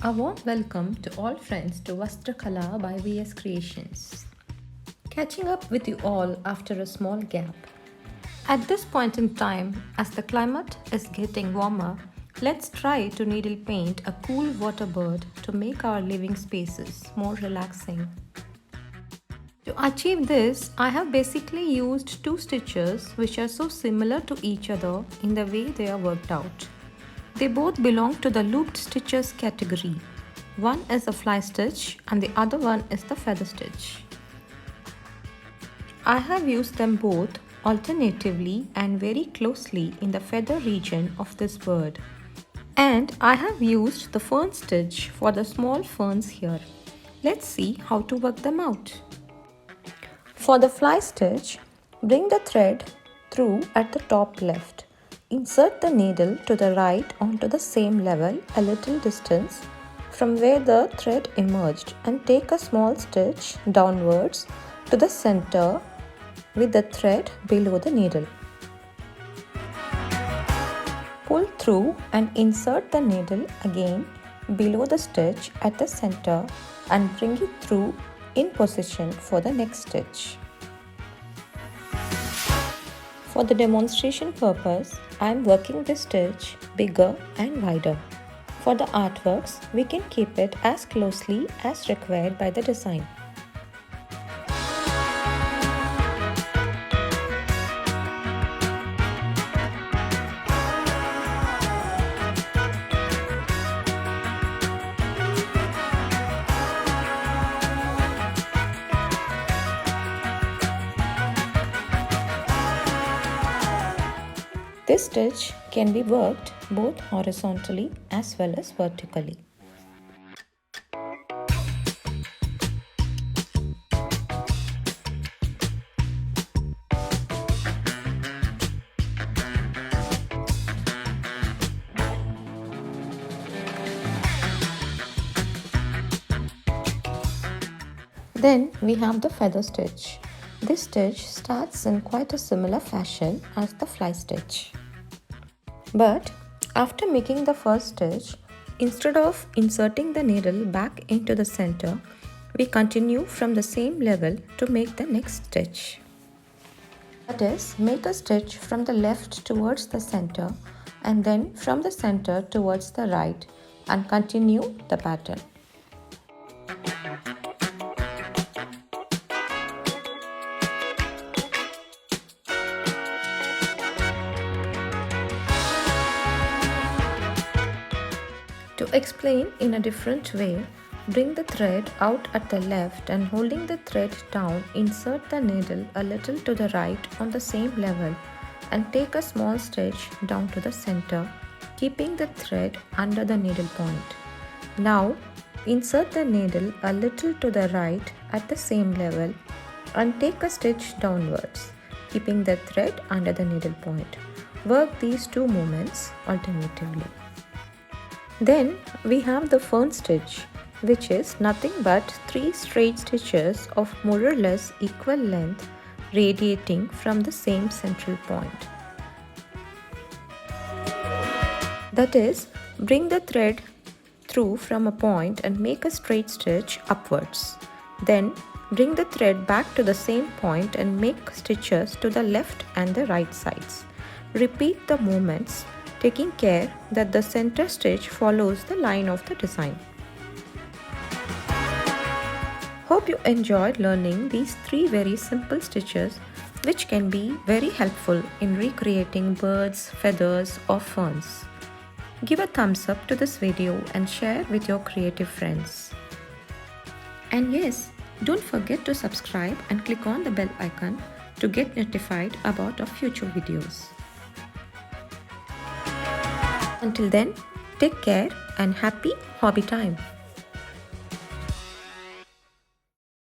A warm welcome to all friends to Vastrakala by VS Creations. Catching up with you all after a small gap. At this point in time, as the climate is getting warmer, let's try to needle paint a cool water bird to make our living spaces more relaxing. To achieve this, I have basically used two stitches which are so similar to each other in the way they are worked out. They both belong to the looped stitches category. One is a fly stitch and the other one is the feather stitch. I have used them both alternatively and very closely in the feather region of this bird. And I have used the fern stitch for the small ferns here. Let's see how to work them out. For the fly stitch, bring the thread through at the top left. Insert the needle to the right onto the same level a little distance from where the thread emerged and take a small stitch downwards to the center with the thread below the needle. Pull through and insert the needle again below the stitch at the center and bring it through in position for the next stitch. For the demonstration purpose, I am working this stitch bigger and wider. For the artworks, we can keep it as closely as required by the design. This stitch can be worked both horizontally as well as vertically. Then we have the feather stitch. This stitch starts in quite a similar fashion as the fly stitch. But after making the first stitch, instead of inserting the needle back into the center, we continue from the same level to make the next stitch. That is, make a stitch from the left towards the center and then from the center towards the right and continue the pattern. To explain in a different way, bring the thread out at the left and holding the thread down, insert the needle a little to the right on the same level and take a small stitch down to the center, keeping the thread under the needle point. Now, insert the needle a little to the right at the same level and take a stitch downwards, keeping the thread under the needle point. Work these two movements alternatively. Then we have the fern stitch, which is nothing but 3 straight stitches of more or less equal length radiating from the same central point. That is, bring the thread through from a point and make a straight stitch upwards. Then bring the thread back to the same point and make stitches to the left and the right sides. Repeat the movements, taking care that the center stitch follows the line of the design. Hope you enjoyed learning these 3 very simple stitches which can be very helpful in recreating birds, feathers or ferns. Give a thumbs up to this video and share with your creative friends. And yes, don't forget to subscribe and click on the bell icon to get notified about our future videos. Until then, take care and happy hobby time!